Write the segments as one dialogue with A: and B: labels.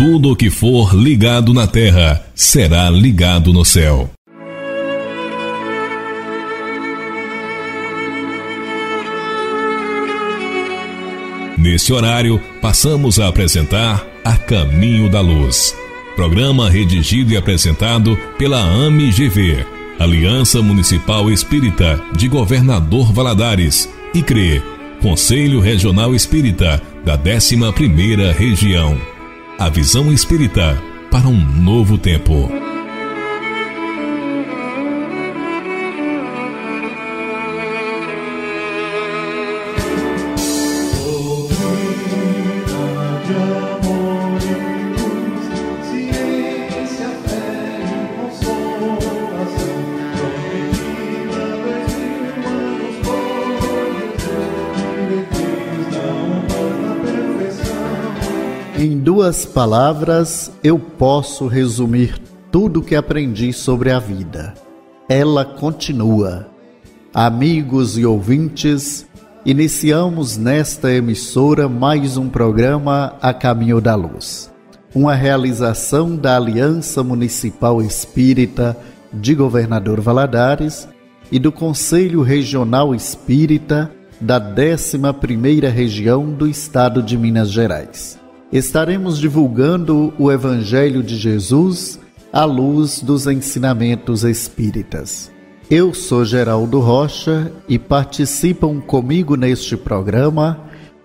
A: Tudo o que for ligado na terra será ligado no céu. Nesse horário, passamos a apresentar A Caminho da Luz. Programa redigido e apresentado pela AMGV, Aliança Municipal Espírita de Governador Valadares, e CRE, Conselho Regional Espírita da 11ª Região. A visão espírita para um novo tempo.
B: Em 2 palavras, eu posso resumir tudo o que aprendi sobre a vida. Ela continua. Amigos e ouvintes, iniciamos nesta emissora mais um programa A Caminho da Luz. Uma realização da Aliança Municipal Espírita de Governador Valadares e do Conselho Regional Espírita da 11ª Região do Estado de Minas Gerais. Estaremos divulgando o Evangelho de Jesus à luz dos ensinamentos espíritas. Eu sou Geraldo Rocha e participam comigo neste programa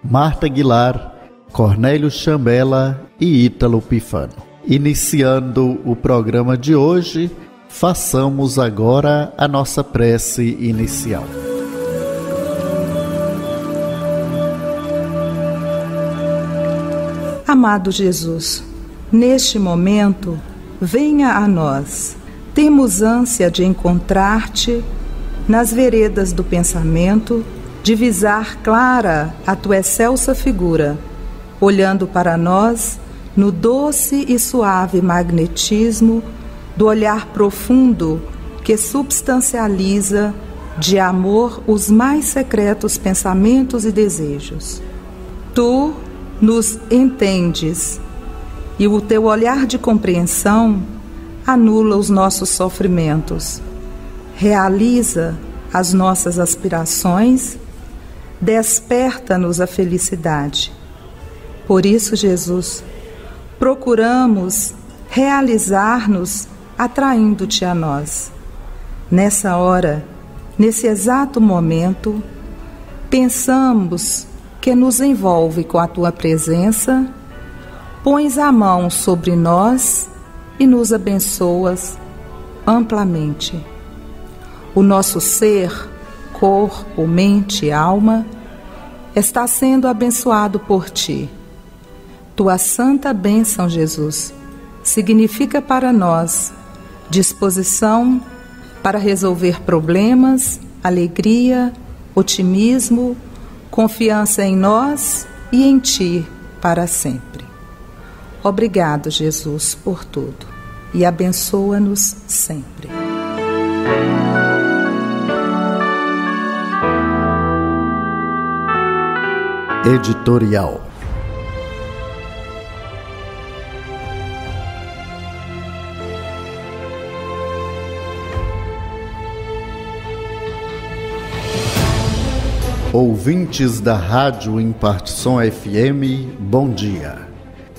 B: Marta Aguilar, Cornélio Chambela e Ítalo Pifano. Iniciando o programa de hoje, façamos agora a nossa prece inicial.
C: Amado Jesus, neste momento, venha a nós. Temos ânsia de encontrar-te nas veredas do pensamento, divisar clara a tua excelsa figura, olhando para nós no doce e suave magnetismo do olhar profundo que substancializa de amor os mais secretos pensamentos e desejos. Tu nos entendes, e o teu olhar de compreensão anula os nossos sofrimentos, realiza as nossas aspirações, desperta-nos a felicidade. Por isso, Jesus, procuramos realizar-nos atraindo-te a nós. Nessa hora, nesse exato momento, pensamos que nos envolve com a tua presença, pões a mão sobre nós e nos abençoas amplamente. O nosso ser, corpo, mente e alma está sendo abençoado por ti. Tua santa bênção, Jesus, significa para nós disposição para resolver problemas, alegria, otimismo, confiança em nós e em ti para sempre. Obrigado, Jesus, por tudo e abençoa-nos sempre.
B: Editorial. Ouvintes da Rádio Impartição FM, bom dia.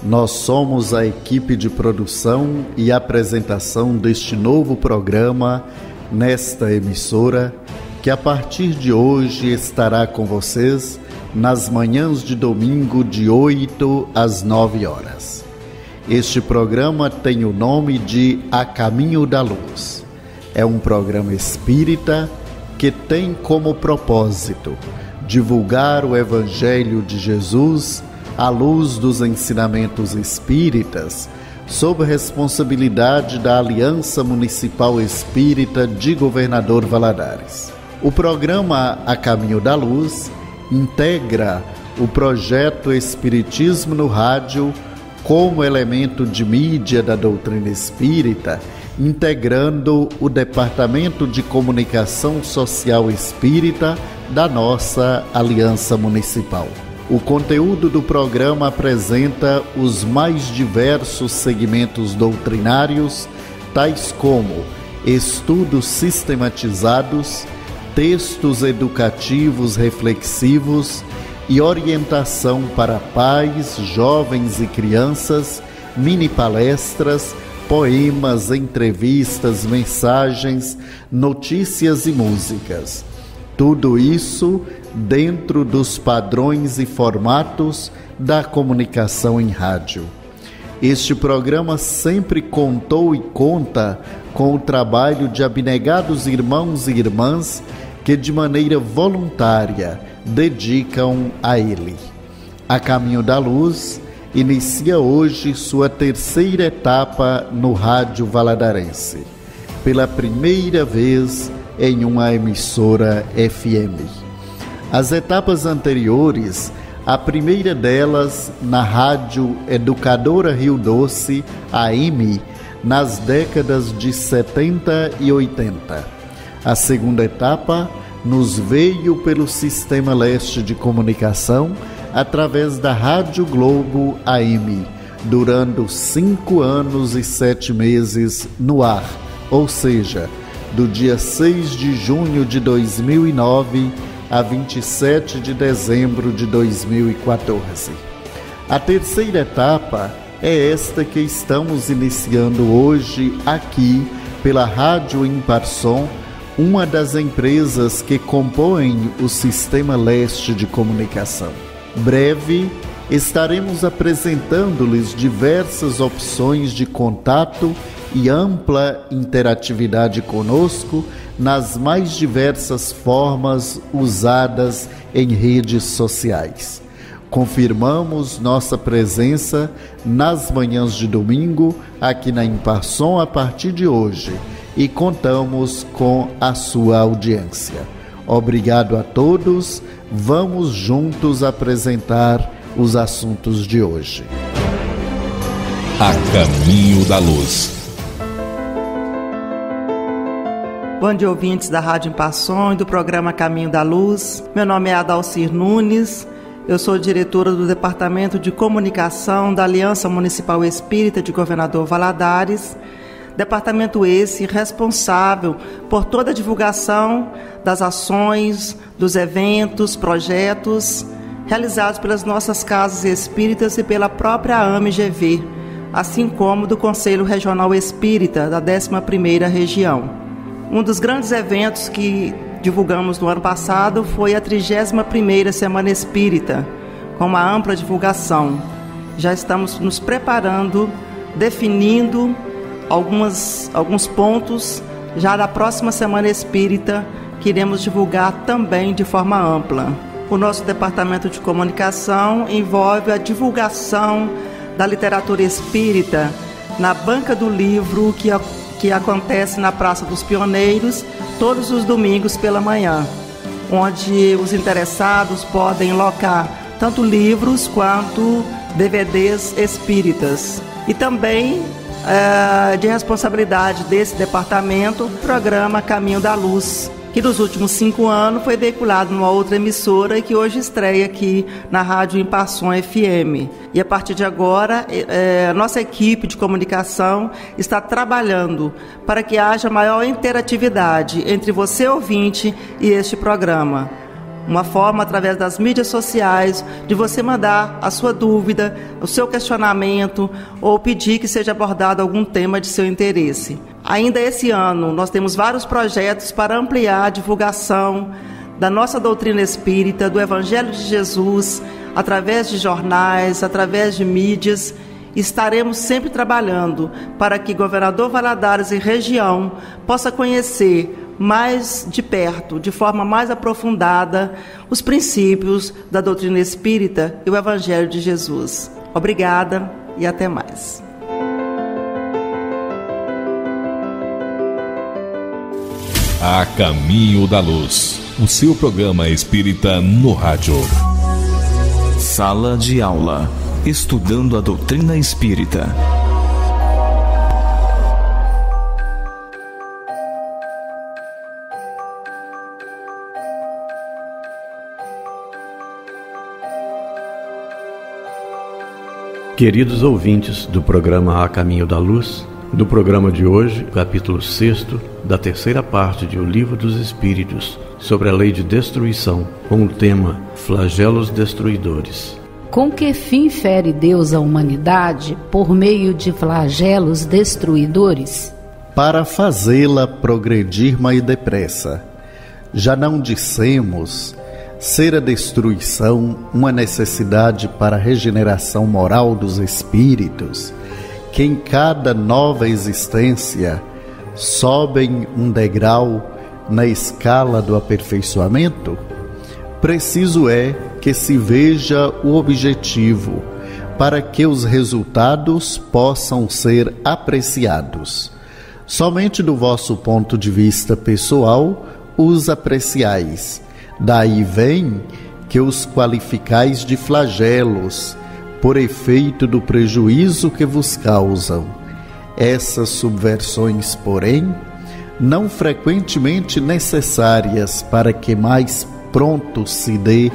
B: Nós somos a equipe de produção e apresentação deste novo programa nesta emissora, que a partir de hoje estará com vocês nas manhãs de domingo de 8 às 9 horas. Este programa tem o nome de A Caminho da Luz. É um programa espírita que tem como propósito divulgar o Evangelho de Jesus à luz dos ensinamentos espíritas, sob responsabilidade da Aliança Municipal Espírita de Governador Valadares. O programa A Caminho da Luz integra o projeto Espiritismo no Rádio como elemento de mídia da doutrina espírita, integrando o Departamento de Comunicação Social Espírita da nossa Aliança Municipal. O conteúdo do programa apresenta os mais diversos segmentos doutrinários, tais como estudos sistematizados, textos educativos reflexivos e orientação para pais, jovens e crianças, mini palestras, poemas, entrevistas, mensagens, notícias e músicas. Tudo isso dentro dos padrões e formatos da comunicação em rádio. Este programa sempre contou e conta com o trabalho de abnegados irmãos e irmãs que de maneira voluntária dedicam a ele. A Caminho da Luz inicia hoje sua terceira etapa no Rádio Valadarense, pela primeira vez em uma emissora FM. As etapas anteriores, a primeira delas na Rádio Educadora Rio Doce, AM, nas décadas de 70 e 80. A segunda etapa nos veio pelo Sistema Leste de Comunicação, através da Rádio Globo AM, durando 5 anos e 7 meses no ar, ou seja, do dia 6 de junho de 2009 a 27 de dezembro de 2014. A terceira etapa é esta que estamos iniciando hoje aqui pela Rádio Imparsom, uma das empresas que compõem o Sistema Leste de Comunicação. Breve estaremos apresentando-lhes diversas opções de contato e ampla interatividade conosco nas mais diversas formas usadas em redes sociais. Confirmamos nossa presença nas manhãs de domingo aqui na Imparsom a partir de hoje e contamos com a sua audiência. Obrigado a todos. Vamos juntos apresentar os assuntos de hoje.
A: A Caminho da Luz.
D: Bom dia, ouvintes da Rádio Imparsom e do programa Caminho da Luz. Meu nome é Adalcir Nunes, eu sou diretora do Departamento de Comunicação da Aliança Municipal Espírita de Governador Valadares, departamento esse responsável por toda a divulgação das ações, dos eventos, projetos realizados pelas nossas casas espíritas e pela própria AMGV, assim como do Conselho Regional Espírita da 11ª Região. Um dos grandes eventos que divulgamos no ano passado foi a 31ª Semana Espírita, com uma ampla divulgação. Já estamos nos preparando, definindo alguns pontos já da próxima Semana Espírita, que iremos divulgar também de forma ampla. O nosso departamento de comunicação envolve a divulgação da literatura espírita na banca do livro que acontece na Praça dos Pioneiros todos os domingos pela manhã, onde os interessados podem locar tanto livros quanto DVDs espíritas. E também de responsabilidade desse departamento, o programa Caminho da Luz, que nos últimos 5 anos foi veiculado numa outra emissora e que hoje estreia aqui na Rádio Imparsom FM. E a partir de agora, a nossa equipe de comunicação está trabalhando para que haja maior interatividade entre você, ouvinte, e este programa. Uma forma, através das mídias sociais, de você mandar a sua dúvida, o seu questionamento ou pedir que seja abordado algum tema de seu interesse. Ainda esse ano, nós temos vários projetos para ampliar a divulgação da nossa doutrina espírita, do Evangelho de Jesus, através de jornais, através de mídias. Estaremos sempre trabalhando para que Governador Valadares e região possa conhecer mais de perto, de forma mais aprofundada, os princípios da doutrina espírita e o Evangelho de Jesus. Obrigada e até mais.
A: A Caminho da Luz, o seu programa espírita no rádio.
E: Sala de aula, estudando a doutrina espírita.
F: Queridos ouvintes do programa A Caminho da Luz, do programa de hoje, capítulo 6 da terceira parte de O Livro dos Espíritos, sobre a lei de destruição, com o tema Flagelos Destruidores.
G: Com que fim fere Deus a humanidade por meio de flagelos destruidores?
B: Para fazê-la progredir mais depressa. Já não dissemos ser a destruição uma necessidade para a regeneração moral dos espíritos, que em cada nova existência sobem um degrau na escala do aperfeiçoamento? Preciso é que se veja o objetivo, para que os resultados possam ser apreciados. Somente do vosso ponto de vista pessoal os apreciais. Daí vem que os qualificais de flagelos, por efeito do prejuízo que vos causam. Essas subversões, porém, não frequentemente necessárias para que mais pronto se dê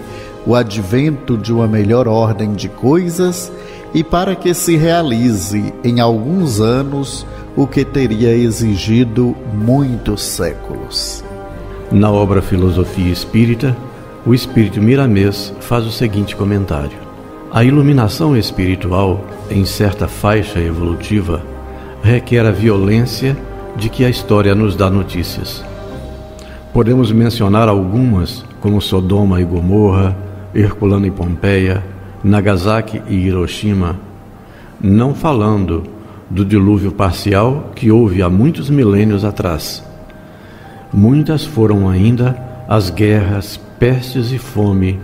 B: o advento de uma melhor ordem de coisas e para que se realize em alguns anos o que teria exigido muitos séculos.
F: Na obra Filosofia Espírita, o espírito Miramês faz o seguinte comentário: a iluminação espiritual, em certa faixa evolutiva, requer a violência de que a história nos dá notícias. Podemos mencionar algumas, como Sodoma e Gomorra, Herculano e Pompeia, Nagasaki e Hiroshima, não falando do dilúvio parcial que houve há muitos milênios atrás. Muitas foram ainda as guerras, pestes e fome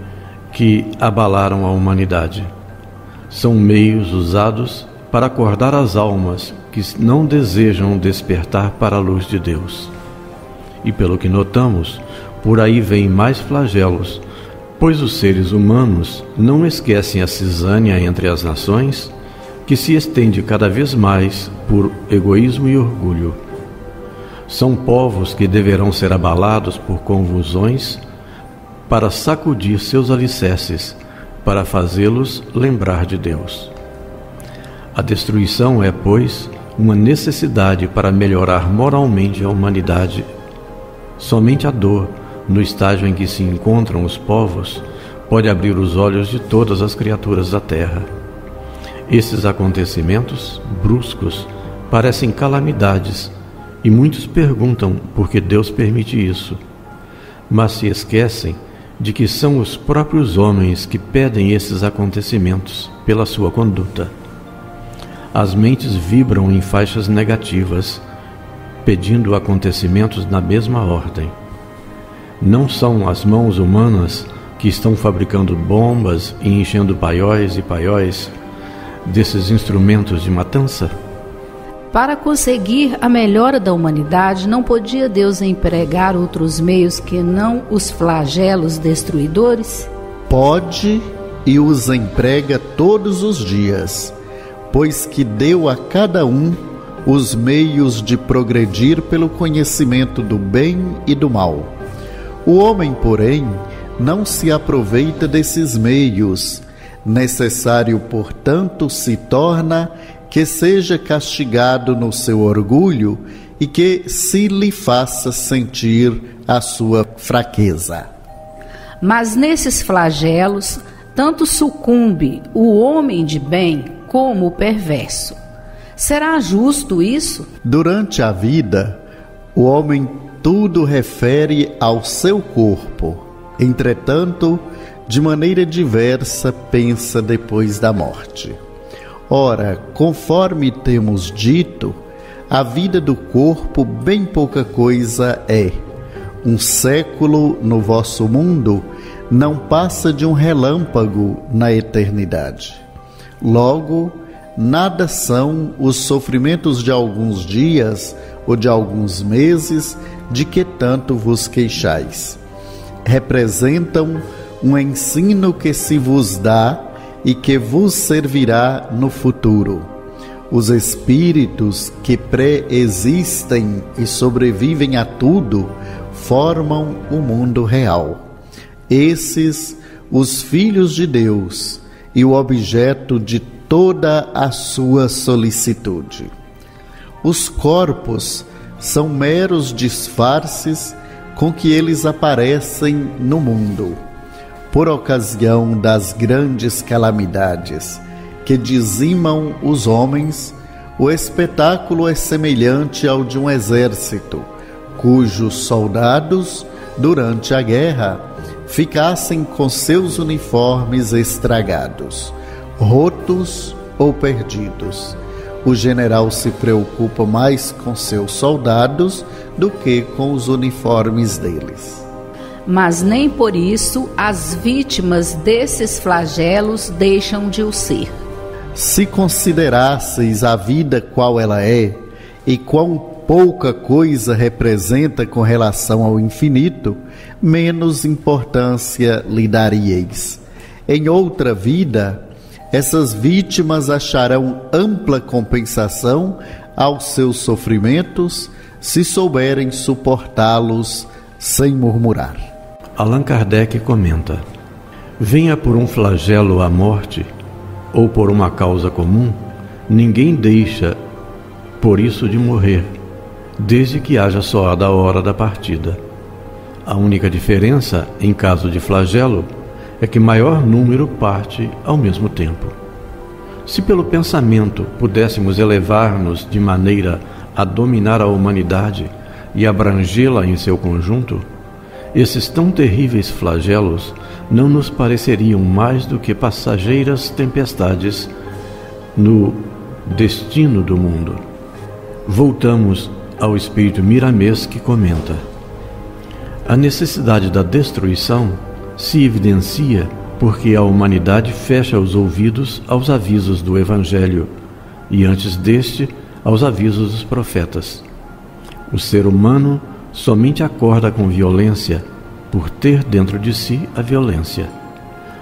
F: que abalaram a humanidade. São meios usados para acordar as almas que não desejam despertar para a luz de Deus. E pelo que notamos, por aí vêm mais flagelos, pois os seres humanos não esquecem a cisânia entre as nações, que se estende cada vez mais por egoísmo e orgulho. São povos que deverão ser abalados por convulsões para sacudir seus alicerces, para fazê-los lembrar de Deus. A destruição é, pois, uma necessidade para melhorar moralmente a humanidade. Somente a dor, no estágio em que se encontram os povos, pode abrir os olhos de todas as criaturas da terra. Esses acontecimentos, bruscos, parecem calamidades, e muitos perguntam por que Deus permite isso, mas se esquecem de que são os próprios homens que pedem esses acontecimentos pela sua conduta. As mentes vibram em faixas negativas, pedindo acontecimentos na mesma ordem. Não são as mãos humanas que estão fabricando bombas e enchendo paióis e paióis desses instrumentos de matança?
G: Para conseguir a melhora da humanidade, não podia Deus empregar outros meios que não os flagelos destruidores?
B: Pode e os emprega todos os dias, pois que deu a cada um os meios de progredir pelo conhecimento do bem e do mal. O homem, porém, não se aproveita desses meios. Necessário, portanto, se torna que seja castigado no seu orgulho e que se lhe faça sentir a sua fraqueza.
G: Mas nesses flagelos, tanto sucumbe o homem de bem como o perverso. Será justo isso?
B: Durante a vida, o homem tudo refere ao seu corpo. Entretanto, de maneira diversa pensa depois da morte. Ora, conforme temos dito, a vida do corpo bem pouca coisa é. Um século no vosso mundo não passa de um relâmpago na eternidade. Logo, nada são os sofrimentos de alguns dias ou de alguns meses de que tanto vos queixais. Representam um ensino que se vos dá e que vos servirá no futuro. Os espíritos que pré-existem e sobrevivem a tudo formam o mundo real. Esses, os filhos de Deus e o objeto de toda a sua solicitude. Os corpos são meros disfarces com que eles aparecem no mundo, por ocasião das grandes calamidades que dizimam os homens. O espetáculo é semelhante ao de um exército, cujos soldados, durante a guerra, ficassem com seus uniformes estragados, rotos ou perdidos. O general se preocupa mais com seus soldados do que com os uniformes deles.
G: Mas nem por isso as vítimas desses flagelos deixam de o ser.
B: Se considerasseis a vida qual ela é, e quão pouca coisa representa com relação ao infinito, menos importância lhe daríeis. Em outra vida, essas vítimas acharão ampla compensação aos seus sofrimentos, se souberem suportá-los sem murmurar.
F: Allan Kardec comenta: venha por um flagelo a morte, ou por uma causa comum, ninguém deixa por isso de morrer, desde que haja soada a hora da partida. A única diferença, em caso de flagelo, é que maior número parte ao mesmo tempo. Se pelo pensamento pudéssemos elevar-nos de maneira a dominar a humanidade e abrangê-la em seu conjunto, esses tão terríveis flagelos não nos pareceriam mais do que passageiras tempestades no destino do mundo. Voltamos ao espírito Miramês, que comenta: a necessidade da destruição se evidencia porque a humanidade fecha os ouvidos aos avisos do Evangelho e, antes deste, aos avisos dos profetas. O ser humano somente acorda com violência por ter dentro de si a violência.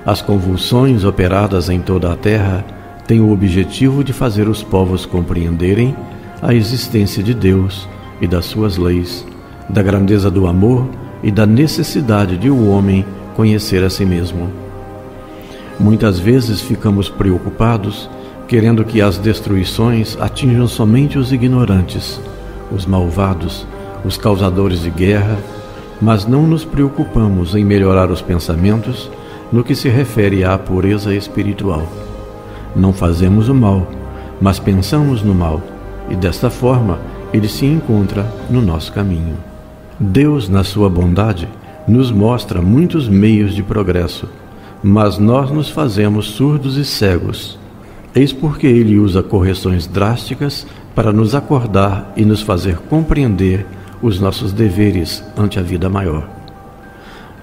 F: As convulsões operadas em toda a terra têm o objetivo de fazer os povos compreenderem a existência de Deus e das suas leis, da grandeza do amor e da necessidade de o homem conhecer a si mesmo. Muitas vezes ficamos preocupados, querendo que as destruições atinjam somente os ignorantes, os malvados, os causadores de guerra, mas não nos preocupamos em melhorar os pensamentos no que se refere à pureza espiritual. Não fazemos o mal, mas pensamos no mal, e desta forma ele se encontra no nosso caminho. Deus, na sua bondade, nos mostra muitos meios de progresso, mas nós nos fazemos surdos e cegos. Eis porque ele usa correções drásticas para nos acordar e nos fazer compreender os nossos deveres ante a vida maior.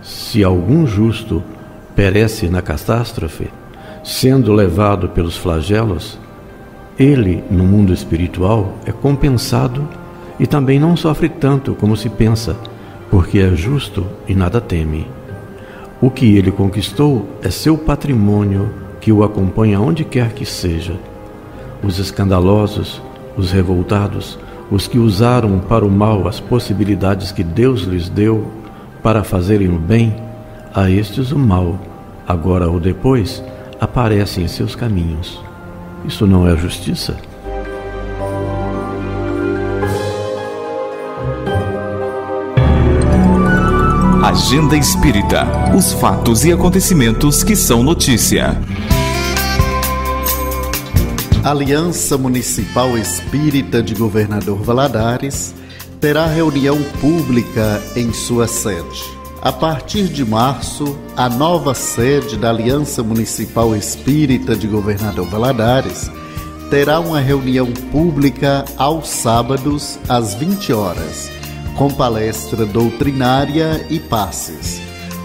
F: Se algum justo perece na catástrofe, sendo levado pelos flagelos, ele, no mundo espiritual, é compensado e também não sofre tanto como se pensa, porque é justo e nada teme. O que ele conquistou é seu patrimônio, que o acompanha onde quer que seja. Os escandalosos, os revoltados, os que usaram para o mal as possibilidades que Deus lhes deu para fazerem o bem, a estes o mal, agora ou depois, aparece em seus caminhos. Isso não é justiça?
E: Agenda Espírita, os fatos e acontecimentos que são notícia.
B: A Aliança Municipal Espírita de Governador Valadares terá reunião pública em sua sede. A partir de março, a nova sede da Aliança Municipal Espírita de Governador Valadares terá uma reunião pública aos sábados às 20 horas, com palestra doutrinária e passes.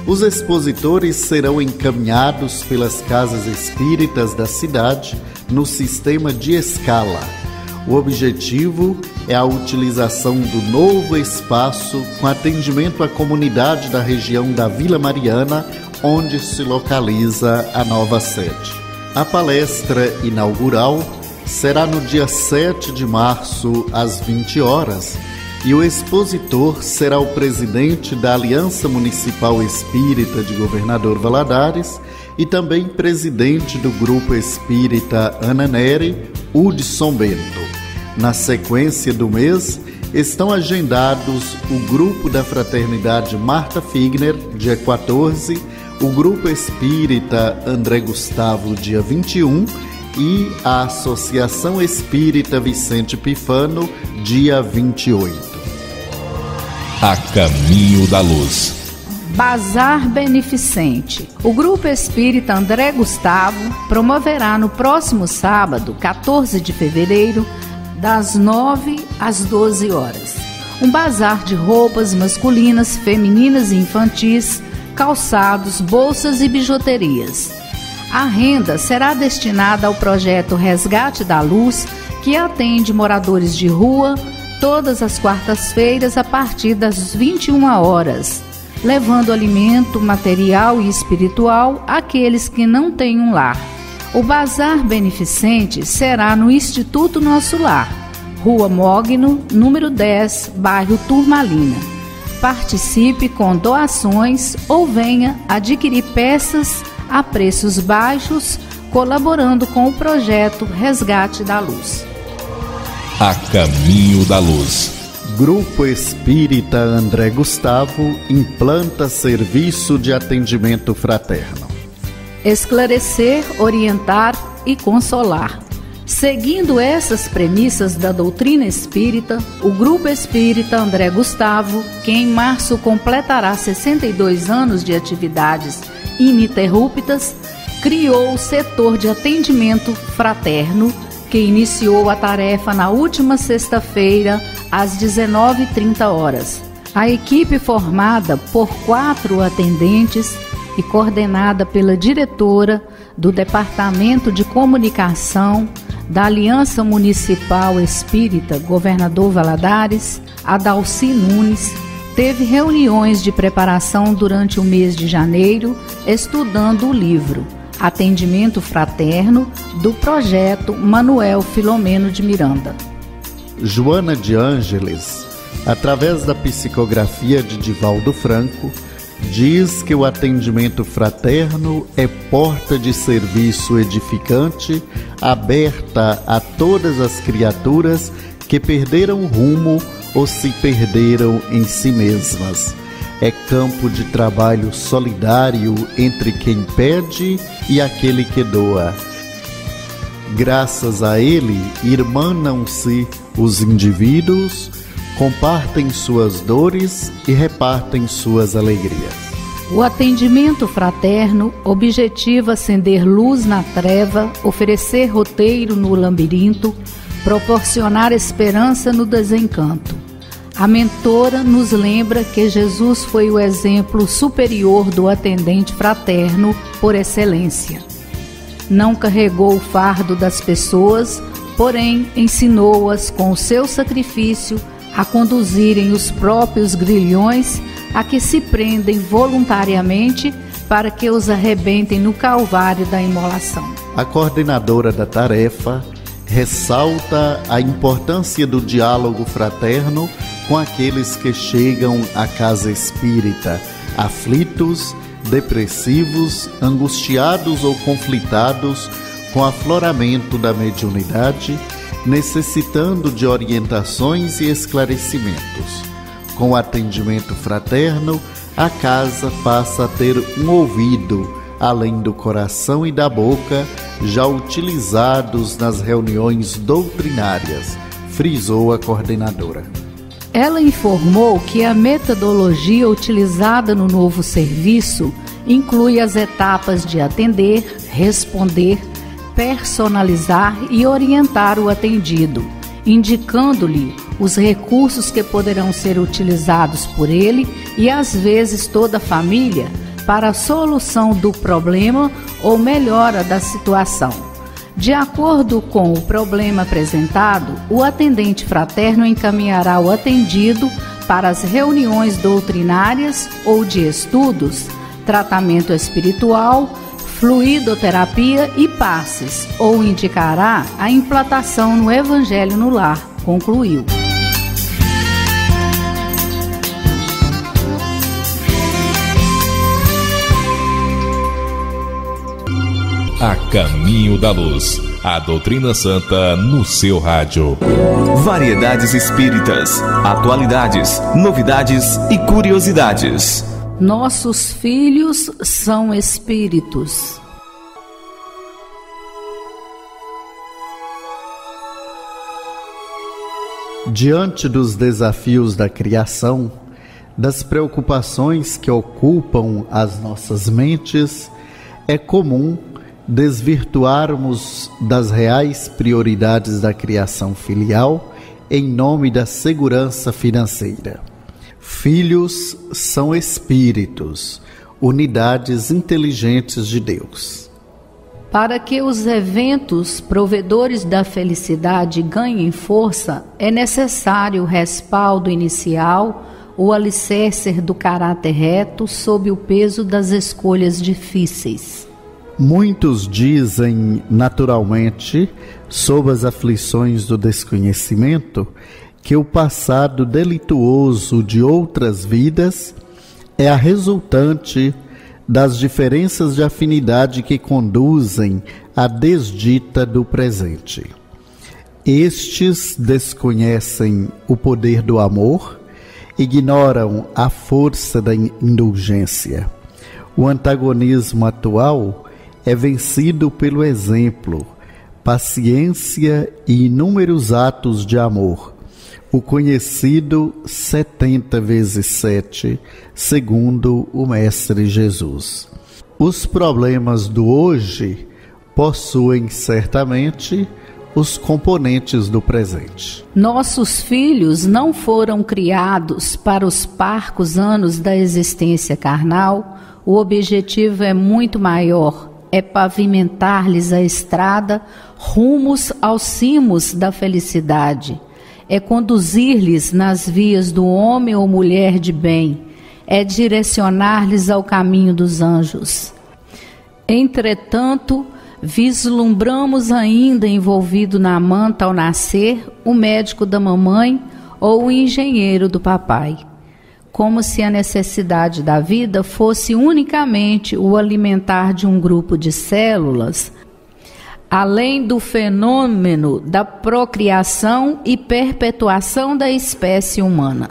B: Os expositores serão encaminhados pelas casas espíritas da cidade no sistema de escala. O objetivo é a utilização do novo espaço com atendimento à comunidade da região da Vila Mariana, onde se localiza a nova sede. A palestra inaugural será no dia 7 de março, às 20 horas, e o expositor será o presidente da Aliança Municipal Espírita de Governador Valadares e também presidente do Grupo Espírita Ana Nery, Hudson Bento. Na sequência do mês, estão agendados o Grupo da Fraternidade Marta Figner, dia 14, o Grupo Espírita André Gustavo, dia 21, e a Associação Espírita Vicente Pifano, dia 28.
A: A Caminho da Luz.
G: Bazar Beneficente. O Grupo Espírita André Gustavo promoverá no próximo sábado, 14 de fevereiro, das 9 às 12 horas, um bazar de roupas masculinas, femininas e infantis, calçados, bolsas e bijuterias. A renda será destinada ao projeto Resgate da Luz, que atende moradores de rua todas as quartas-feiras a partir das 21 horas, levando alimento, material e espiritual àqueles que não têm um lar. O Bazar Beneficente será no Instituto Nosso Lar, Rua Mogno, número 10, bairro Turmalina. Participe com doações ou venha adquirir peças a preços baixos, colaborando com o projeto Resgate da Luz.
A: A Caminho da Luz.
B: Grupo Espírita André Gustavo implanta serviço de atendimento fraterno.
G: Esclarecer, orientar e consolar. Seguindo essas premissas da doutrina espírita, o Grupo Espírita André Gustavo, que em março completará 62 anos de atividades ininterruptas, criou o setor de atendimento fraterno, que iniciou a tarefa na última sexta-feira, às 19h30. A equipe, formada por 4 atendentes e coordenada pela diretora do Departamento de Comunicação da Aliança Municipal Espírita Governador Valadares, Adalci Nunes, teve reuniões de preparação durante o mês de janeiro, estudando o livro Atendimento Fraterno, do projeto Manuel Filomeno de Miranda.
B: Joana de Ângeles, através da psicografia de Divaldo Franco, diz que o atendimento fraterno é porta de serviço edificante, aberta a todas as criaturas que perderam o rumo ou se perderam em si mesmas. É campo de trabalho solidário entre quem pede e aquele que doa. Graças a ele, irmanam-se os indivíduos, compartem suas dores e repartem suas alegrias.
G: O atendimento fraterno objetiva acender luz na treva, oferecer roteiro no labirinto, proporcionar esperança no desencanto. A mentora nos lembra que Jesus foi o exemplo superior do atendente fraterno por excelência. Não carregou o fardo das pessoas, porém ensinou-as com o seu sacrifício a conduzirem os próprios grilhões a que se prendem voluntariamente para que os arrebentem no calvário da imolação.
B: A coordenadora da tarefa ressalta a importância do diálogo fraterno com aqueles que chegam à casa espírita, aflitos, depressivos, angustiados ou conflitados com afloramento da mediunidade, necessitando de orientações e esclarecimentos. Com o atendimento fraterno, a casa passa a ter um ouvido, além do coração e da boca, já utilizados nas reuniões doutrinárias, frisou a coordenadora.
G: Ela informou que a metodologia utilizada no novo serviço inclui as etapas de atender, responder, personalizar e orientar o atendido, indicando-lhe os recursos que poderão ser utilizados por ele e às vezes toda a família para a solução do problema ou melhora da situação. De acordo com o problema apresentado, o atendente fraterno encaminhará o atendido para as reuniões doutrinárias ou de estudos, tratamento espiritual, fluidoterapia e passes, ou indicará a implantação no Evangelho no Lar, concluiu.
A: A Caminho da Luz, a doutrina santa no seu rádio.
E: Variedades espíritas, atualidades, novidades e curiosidades.
G: Nossos filhos são espíritos.
B: Diante dos desafios da criação, das preocupações que ocupam as nossas mentes, é comum desvirtuarmos das reais prioridades da criação filial em nome da segurança financeira. Filhos são espíritos, unidades inteligentes de Deus.
G: Para que os eventos provedores da felicidade ganhem força, é necessário o respaldo inicial, o alicerce do caráter reto sob o peso das escolhas difíceis.
B: Muitos dizem naturalmente, sob as aflições do desconhecimento, que o passado delituoso de outras vidas é a resultante das diferenças de afinidade que conduzem à desdita do presente. Estes desconhecem o poder do amor, ignoram a força da indulgência. O antagonismo atual é vencido pelo exemplo, paciência e inúmeros atos de amor, o conhecido 70 vezes 7, segundo o Mestre Jesus. Os problemas do hoje possuem certamente os componentes do presente.
G: Nossos filhos não foram criados para os parcos anos da existência carnal. O objetivo é muito maior. É pavimentar-lhes a estrada rumos aos cimos da felicidade. É conduzir-lhes nas vias do homem ou mulher de bem. É direcionar-lhes ao caminho dos anjos. Entretanto, vislumbramos ainda envolvido na manta ao nascer o médico da mamãe ou o engenheiro do papai. Como se a necessidade da vida fosse unicamente o alimentar de um grupo de células, além do fenômeno da procriação e perpetuação da espécie humana.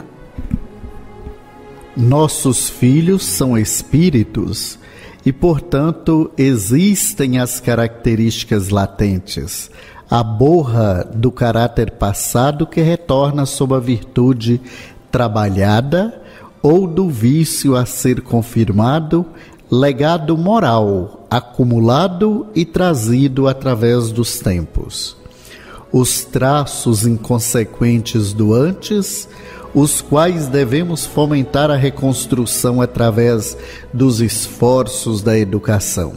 B: Nossos filhos são espíritos e, portanto, existem as características latentes, a borra do caráter passado que retorna sob a virtude trabalhada ou do vício a ser confirmado, legado moral, acumulado e trazido através dos tempos. Os traços inconsequentes do antes, os quais devemos fomentar a reconstrução através dos esforços da educação.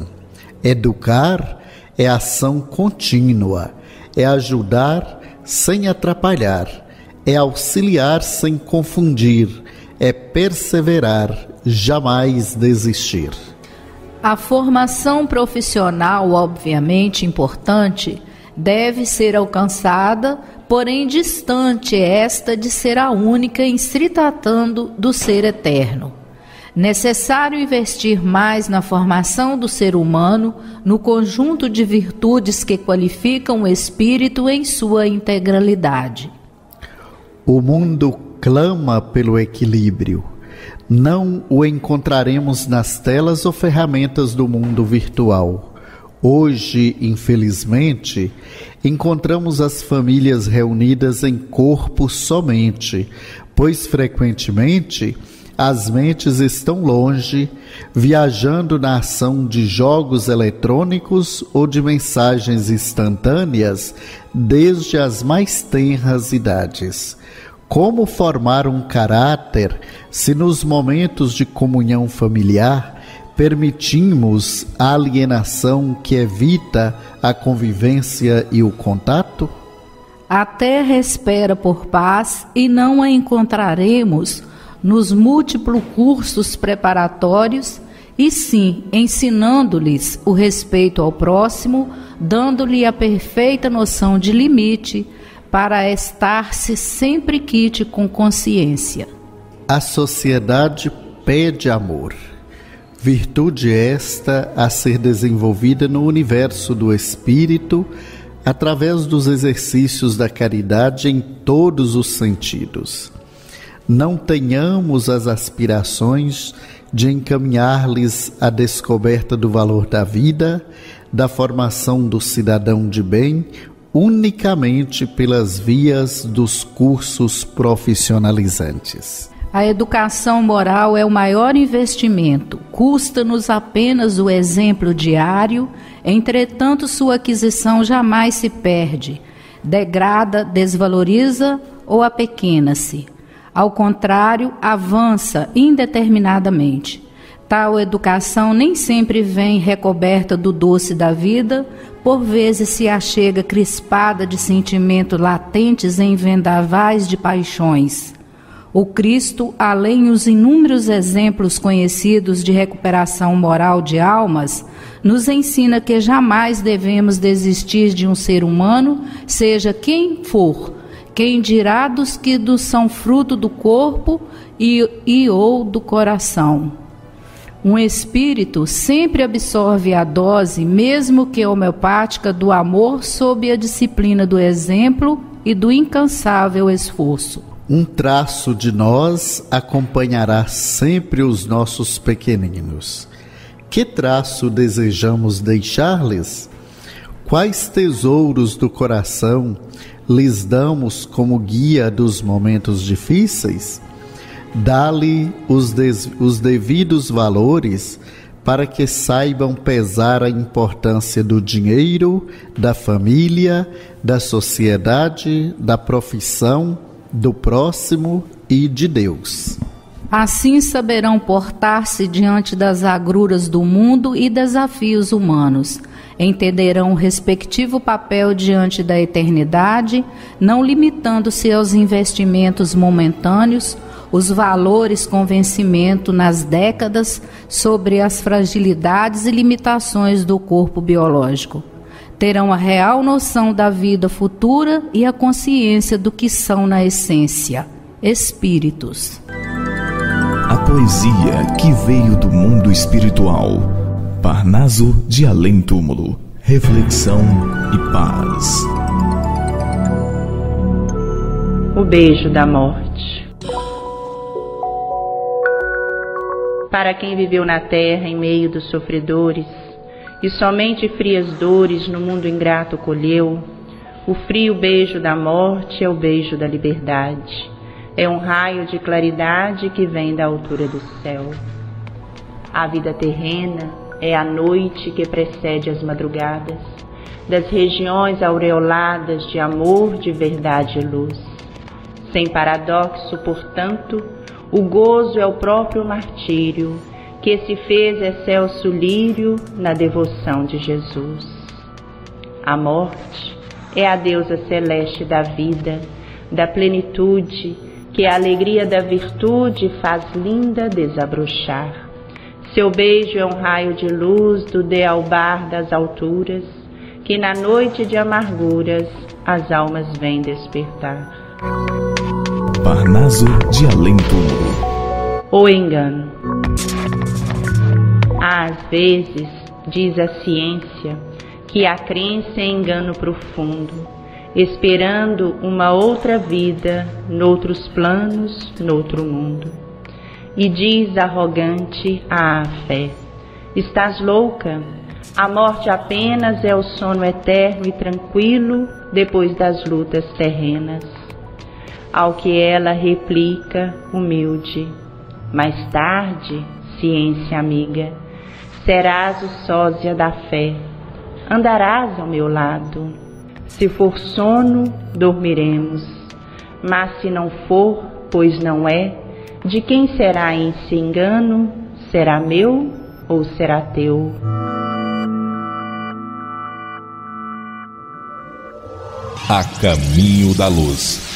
B: Educar é ação contínua, é ajudar sem atrapalhar, é auxiliar sem confundir, é perseverar, jamais desistir.
G: A formação profissional, obviamente importante, deve ser alcançada, porém distante esta de ser a única em se tratando do ser eterno. Necessário investir mais na formação do ser humano, no conjunto de virtudes que qualificam o espírito em sua integralidade.
B: O mundo clama pelo equilíbrio. Não o encontraremos nas telas ou ferramentas do mundo virtual. Hoje, infelizmente, encontramos as famílias reunidas em corpo somente, pois frequentemente as mentes estão longe, viajando na ação de jogos eletrônicos ou de mensagens instantâneas desde as mais tenras idades. Como formar um caráter se nos momentos de comunhão familiar permitimos a alienação que evita a convivência e o contato?
G: A terra espera por paz e não a encontraremos nos múltiplos cursos preparatórios, e sim ensinando-lhes o respeito ao próximo, dando-lhe a perfeita noção de limite, para estar-se sempre quite com consciência.
B: A sociedade pede amor. virtude esta a ser desenvolvida no universo do espírito através dos exercícios da caridade em todos os sentidos. Não tenhamos as aspirações de encaminhar-lhes a descoberta do valor da vida, da formação do cidadão de bem, unicamente pelas vias dos cursos profissionalizantes.
G: A educação moral é o maior investimento, custa-nos apenas o exemplo diário, entretanto sua aquisição jamais se perde, degrada, desvaloriza ou apequena-se. Ao contrário, avança indeterminadamente. Tal educação nem sempre vem recoberta do doce da vida, por vezes se achega crispada de sentimentos latentes em vendavais de paixões. O Cristo, além dos inúmeros exemplos conhecidos de recuperação moral de almas, nos ensina que jamais devemos desistir de um ser humano, seja quem for, quem dirá dos que são fruto do corpo e ou do coração. Um espírito sempre absorve a dose, mesmo que homeopática, do amor sob a disciplina do exemplo e do incansável esforço.
B: Um traço de nós acompanhará sempre os nossos pequeninos. Que traço desejamos deixar-lhes? Quais tesouros do coração lhes damos como guia dos momentos difíceis? Dá-lhe os devidos valores para que saibam pesar a importância do dinheiro, da família, da sociedade, da profissão, do próximo e de Deus.
G: Assim saberão portar-se diante das agruras do mundo e desafios humanos. Entenderão o respectivo papel diante da eternidade, não limitando-se aos investimentos momentâneos, os valores com vencimento nas décadas sobre as fragilidades e limitações do corpo biológico. Terão a real noção da vida futura e a consciência do que são na essência, espíritos.
E: A poesia que veio do mundo espiritual. Parnaso de Além-Túmulo. Reflexão e paz.
H: O beijo da morte. Para quem viveu na terra em meio dos sofredores e somente frias dores no mundo ingrato colheu, o frio beijo da morte é o beijo da liberdade. É um raio de claridade que vem da altura do céu. A vida terrena é a noite que precede as madrugadas, das regiões aureoladas de amor, de verdade e luz. Sem paradoxo, portanto, o gozo é o próprio martírio, que se fez excelso lírio na devoção de Jesus. A morte é a deusa celeste da vida, da plenitude, que a alegria da virtude faz linda desabrochar. Seu beijo é um raio de luz do dealbar das alturas, que na noite de amarguras as almas vêm despertar.
E: Parnaso de Além-Túmulo.
H: O engano. Às vezes, diz a ciência, que a crença é engano profundo, esperando uma outra vida, noutros planos, noutro mundo. E diz arrogante a fé: estás louca? A morte apenas é o sono eterno e tranquilo depois das lutas terrenas. Ao que ela replica, humilde: mais tarde, ciência amiga, serás o sósia da fé, andarás ao meu lado. Se for sono, dormiremos, mas se não for, pois não é, de quem será esse engano? Será meu ou será teu?
A: A Caminho da Luz.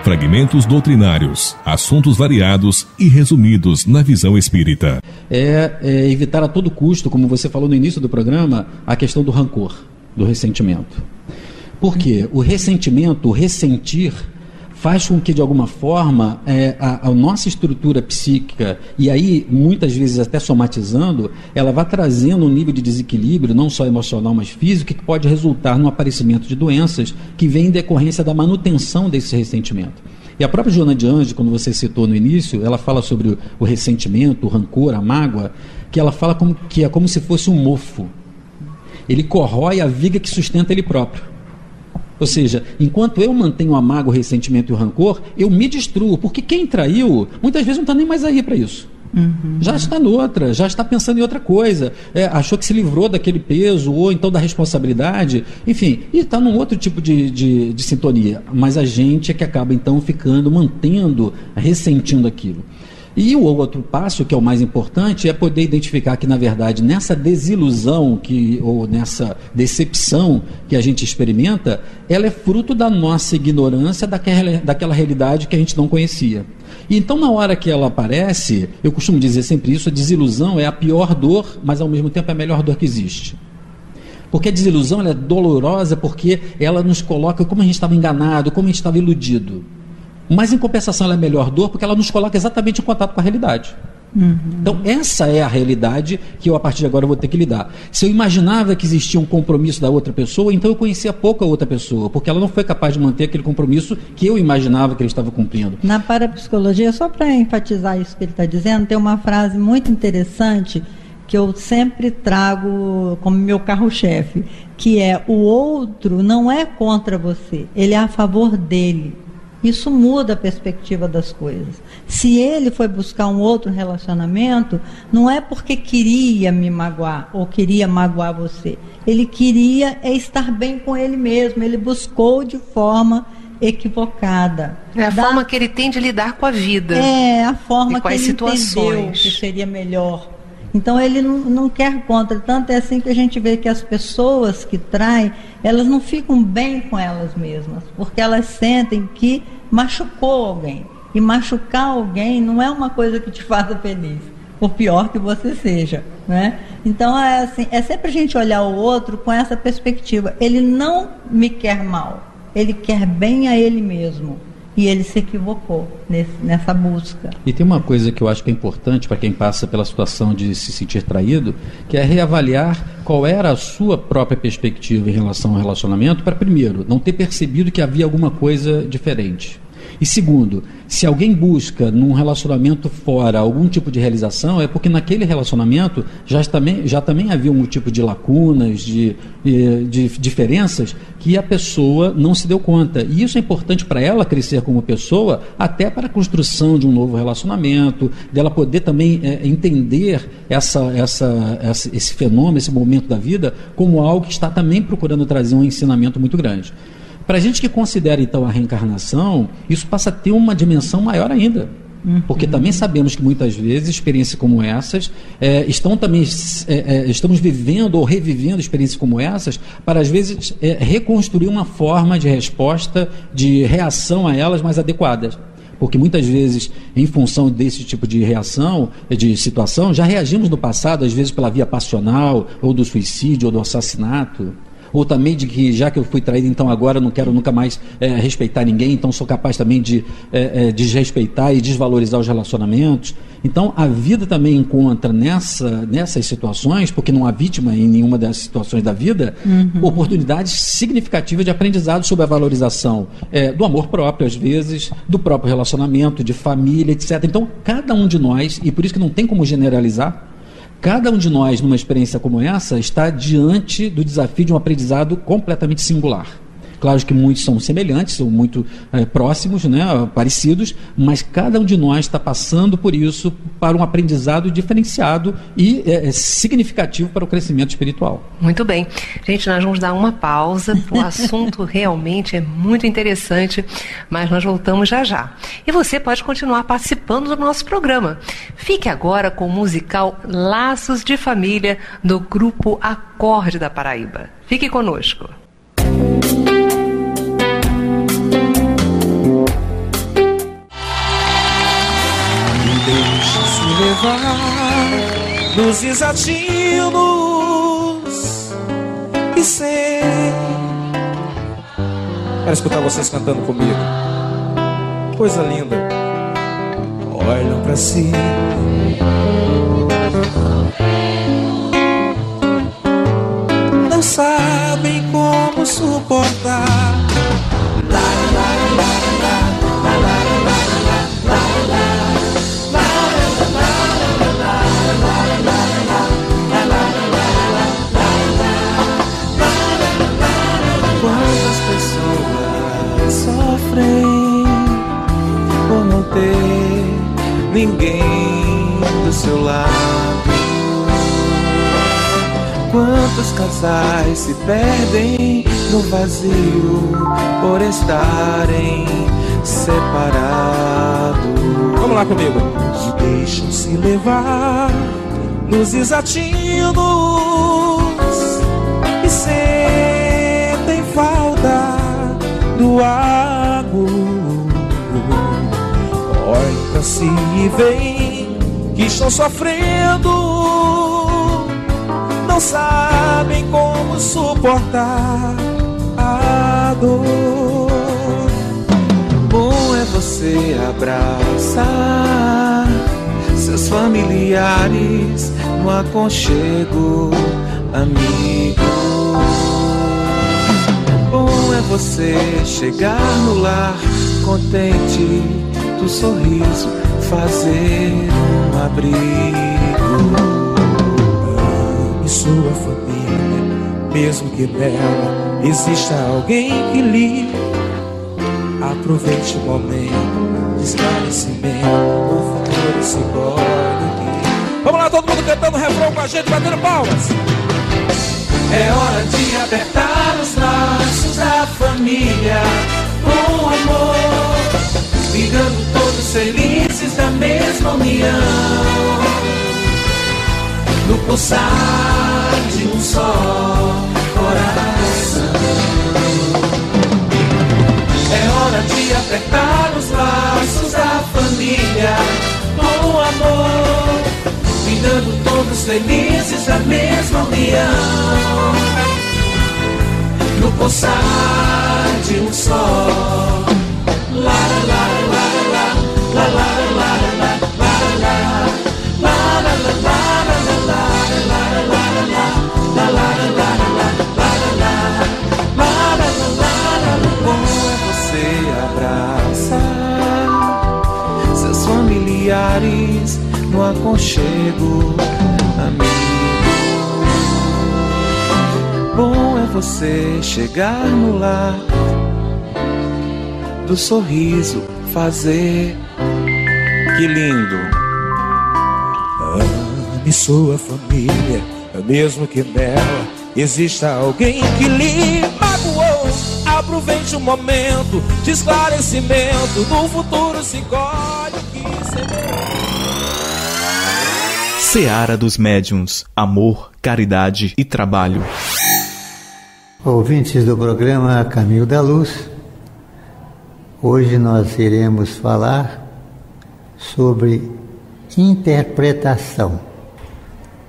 A: Fragmentos doutrinários, assuntos variados e resumidos na visão espírita.
I: É evitar a todo custo, como você falou no início do programa, a questão do rancor, do ressentimento. Por quê? O ressentimento, o ressentir, faz com que, de alguma forma, a nossa estrutura psíquica, e aí, muitas vezes até somatizando, ela vai trazendo um nível de desequilíbrio, não só emocional, mas físico, que pode resultar no aparecimento de doenças que vêm em decorrência da manutenção desse ressentimento. E a própria Joana de Anjos, quando você citou no início, ela fala sobre o ressentimento, o rancor, a mágoa, que ela fala que é como se fosse um mofo. Ele corrói a viga que sustenta ele próprio. Ou seja, enquanto eu mantenho a mágoa, o ressentimento e o rancor, eu me destruo, porque quem traiu, muitas vezes não está nem mais aí para isso. Já está noutra, já está pensando em outra coisa, achou que se livrou daquele peso, ou então da responsabilidade, enfim, e está num outro tipo de sintonia. Mas a gente é que acaba então mantendo, ressentindo aquilo. E o outro passo, que é o mais importante, é poder identificar que, na verdade, nessa desilusão ou nessa decepção que a gente experimenta, ela é fruto da nossa ignorância daquela realidade que a gente não conhecia. E então, na hora que ela aparece, eu costumo dizer sempre isso, a desilusão é a pior dor, mas ao mesmo tempo é a melhor dor que existe. Porque a desilusão ela é dolorosa porque ela nos coloca como a gente estava enganado, como a gente estava iludido. Mas, em compensação, ela é a melhor dor porque ela nos coloca exatamente em contato com a realidade. Então, essa é a realidade que eu, a partir de agora, vou ter que lidar. Se eu imaginava que existia um compromisso da outra pessoa, então eu conhecia pouco a outra pessoa, porque ela não foi capaz de manter aquele compromisso que eu imaginava que ele estava cumprindo.
J: Na parapsicologia, só para enfatizar isso que ele está dizendo, tem uma frase muito interessante que eu sempre trago como meu carro-chefe, que é: o outro não é contra você, ele é a favor dele. Isso muda a perspectiva das coisas. Se ele foi buscar um outro relacionamento, não é porque queria me magoar ou queria magoar você. Ele queria estar bem com ele mesmo. Ele buscou de forma equivocada.
K: É a forma que ele tem de lidar com a vida.
J: É a forma que ele
K: situações
J: entendeu que seria melhor. Então ele não quer contra. Tanto é assim que a gente vê que as pessoas que traem, elas não ficam bem com elas mesmas, porque elas sentem que machucou alguém. E machucar alguém não é uma coisa que te faça feliz, por pior que você seja, né? Então é assim, é sempre a gente olhar o outro com essa perspectiva. Ele não me quer mal, ele quer bem a ele mesmo. E ele se equivocou nessa busca.
I: E tem uma coisa que eu acho que é importante para quem passa pela situação de se sentir traído, que é reavaliar qual era a sua própria perspectiva em relação ao relacionamento, para, primeiro, não ter percebido que havia alguma coisa diferente. E segundo, se alguém busca num relacionamento fora algum tipo de realização, é porque naquele relacionamento já também havia um tipo de lacunas, de diferenças que a pessoa não se deu conta. E isso é importante para ela crescer como pessoa, até para a construção de um novo relacionamento, dela poder também entender esse fenômeno, esse momento da vida, como algo que está também procurando trazer um ensinamento muito grande. Para a gente que considera, então, a reencarnação, isso passa a ter uma dimensão maior ainda. Porque também sabemos que, muitas vezes, experiências como essas estamos vivendo ou revivendo experiências como essas para, às vezes, reconstruir uma forma de resposta, de reação a elas mais adequadas. Porque, muitas vezes, em função desse tipo de reação, de situação, já reagimos no passado, às vezes, pela via passional, ou do suicídio, ou do assassinato. Ou também de que, já que eu fui traído, então agora eu não quero nunca mais respeitar ninguém, então sou capaz também de desrespeitar e desvalorizar os relacionamentos. Então a vida também encontra nessas situações, porque não há vítima em nenhuma dessas situações da vida, oportunidades significativas de aprendizado sobre a valorização do amor próprio, às vezes, do próprio relacionamento, de família, etc. Então cada um de nós, e por isso que não tem como generalizar, cada um de nós, numa experiência como essa, está diante do desafio de um aprendizado completamente singular. Claro que muitos são semelhantes, são muito próximos, né, parecidos, mas cada um de nós está passando por isso para um aprendizado diferenciado e significativo para o crescimento espiritual.
K: Muito bem. Gente, nós vamos dar uma pausa. O assunto realmente é muito interessante, mas nós voltamos já já. E você pode continuar participando do nosso programa. Fique agora com o musical Laços de Família, do grupo Acorde da Paraíba. Fique conosco.
L: Deixe-se levar nos desatinos e sei. Quero escutar vocês cantando comigo. coisa linda. Olham pra si, não sabem como suportar. Quantas pessoas sofrem por não ter ninguém do seu lado? Quantos casais se perdem no vazio por estarem separados? Vamos lá comigo. E deixam-se levar nos desatinos e sentem falta do amor. Olhem pra si e veem que estão sofrendo, não sabem como suportar a dor. Bom é você abraçar seus familiares no aconchego, amigo. Bom é você chegar no lar contente, do sorriso fazer um abrigo. Ame sua família, mesmo que nela exista alguém que lhe aproveite o momento de esclarecimento, o futuro se pode. Vamos lá, todo mundo cantando o refrão com a gente, batendo palmas. É hora de apertar os laços da família com amor, vivendo todos felizes da mesma união, no pulsar de um só coração. É hora de apertar os laços da família com amor, vivendo todos felizes da mesma união, no pulsar de um só. La la la la la la la la la la la. Como é você abraçar seus familiares no aconchego, amigo. Bom é você chegar no lar, do sorriso fazer. Que lindo! Ame sua família, mesmo que nela exista alguém que lhe magoou. Aproveite o momento de esclarecimento, no futuro se colhe o que semeou.
E: Seara dos Médiuns, amor, caridade e trabalho.
M: Ouvintes do programa Caminho da Luz, hoje nós iremos falar sobre interpretação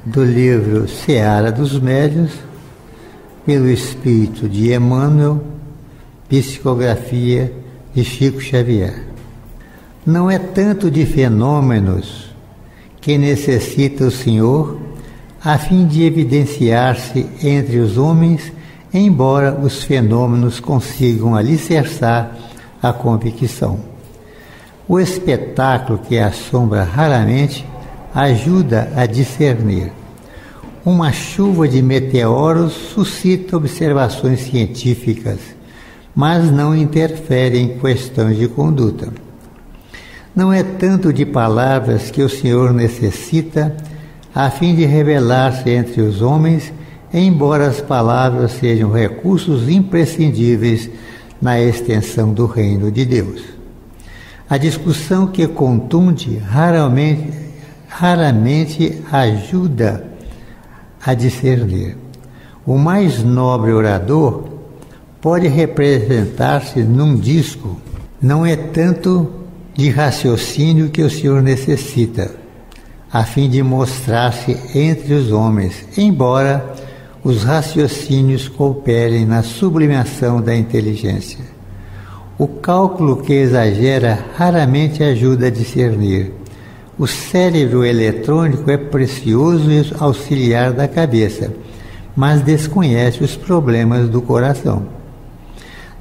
M: do livro Seara dos Médiuns, pelo Espírito de Emmanuel, psicografia de Chico Xavier. Não é tanto de fenômenos que necessita o Senhor a fim de evidenciar-se entre os homens, embora os fenômenos consigam alicerçar a convicção. O espetáculo que assombra raramente ajuda a discernir. Uma chuva de meteoros suscita observações científicas, mas não interfere em questões de conduta. Não é tanto de palavras que o Senhor necessita a fim de revelar-se entre os homens, embora as palavras sejam recursos imprescindíveis na extensão do reino de Deus. A discussão que contunde raramente ajuda a discernir. O mais nobre orador pode representar-se num disco. Não é tanto de raciocínio que o Senhor necessita, a fim de mostrar-se entre os homens, embora os raciocínios cooperem na sublimação da inteligência. O cálculo que exagera raramente ajuda a discernir. O cérebro eletrônico é precioso e auxiliar da cabeça, mas desconhece os problemas do coração.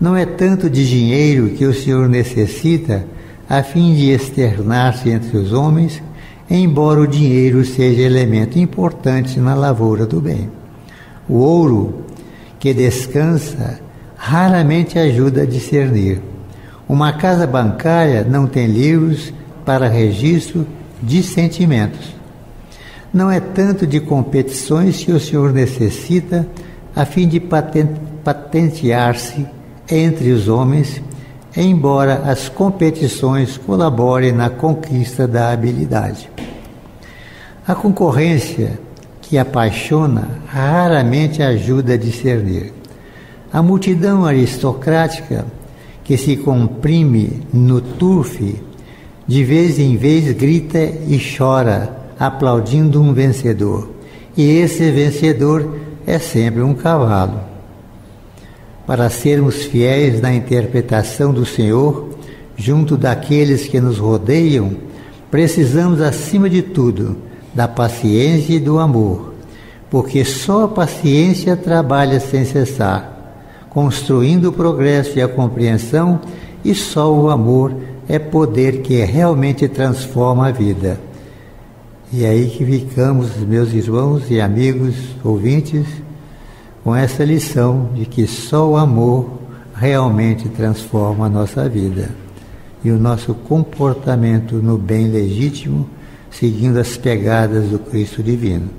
M: Não é tanto de dinheiro que o Senhor necessita a fim de externar-se entre os homens, embora o dinheiro seja elemento importante na lavoura do bem. O ouro que descansa raramente ajuda a discernir. Uma casa bancária não tem livros para registro de sentimentos. Não é tanto de competições que o Senhor necessita a fim de patentear-se entre os homens, embora as competições colaborem na conquista da habilidade. A concorrência que apaixona raramente ajuda a discernir. A multidão aristocrática que se comprime no turfe, de vez em vez grita e chora, aplaudindo um vencedor. E esse vencedor é sempre um cavalo. Para sermos fiéis na interpretação do Senhor, junto daqueles que nos rodeiam, precisamos, acima de tudo, da paciência e do amor, porque só a paciência trabalha sem cessar, construindo o progresso e a compreensão, e só o amor é poder que realmente transforma a vida. E é aí que ficamos, meus irmãos e amigos ouvintes, com essa lição de que só o amor realmente transforma a nossa vida. E o nosso comportamento no bem legítimo, seguindo as pegadas do Cristo divino.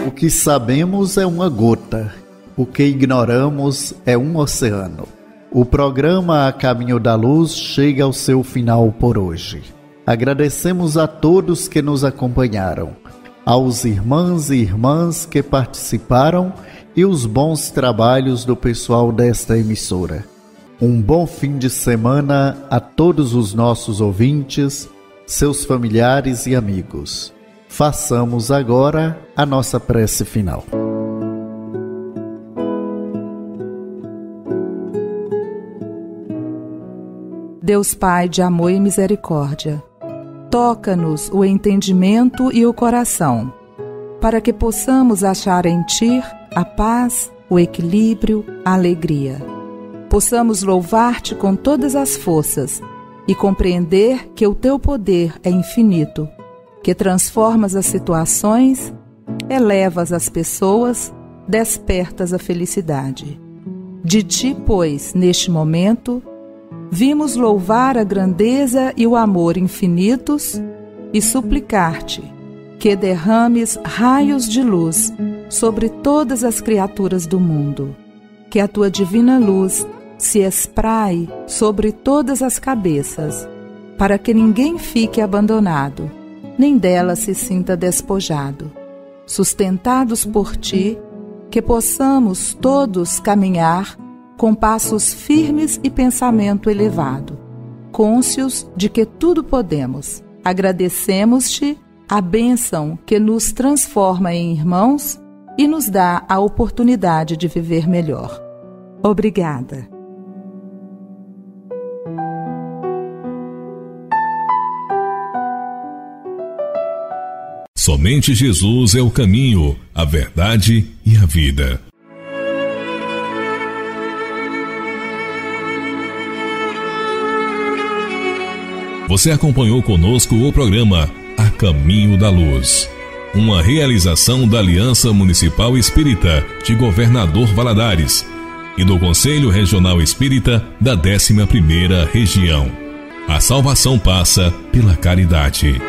B: O que sabemos é uma gota, o que ignoramos é um oceano. O programa A Caminho da Luz chega ao seu final por hoje. Agradecemos a todos que nos acompanharam, aos irmãos e irmãs que participaram e os bons trabalhos do pessoal desta emissora. Um bom fim de semana a todos os nossos ouvintes, seus familiares e amigos. Façamos agora a nossa prece final.
C: Deus Pai de amor e misericórdia, toca-nos o entendimento e o coração, para que possamos achar em Ti a paz, o equilíbrio, a alegria. Possamos louvar-Te com todas as forças e compreender que o Teu poder é infinito, que transformas as situações, elevas as pessoas, despertas a felicidade. De Ti, pois, neste momento, vimos louvar a grandeza e o amor infinitos e suplicar-te que derrames raios de luz sobre todas as criaturas do mundo, que a tua divina luz se espraie sobre todas as cabeças, para que ninguém fique abandonado, nem dela se sinta despojado. Sustentados por ti, que possamos todos caminhar com passos firmes e pensamento elevado, cônscios de que tudo podemos. Agradecemos-te a bênção que nos transforma em irmãos e nos dá a oportunidade de viver melhor. Obrigada.
A: Somente Jesus é o caminho, a verdade e a vida. Você acompanhou conosco o programa A Caminho da Luz, uma realização da Aliança Municipal Espírita de Governador Valadares e do Conselho Regional Espírita da 11ª Região. A salvação passa pela caridade.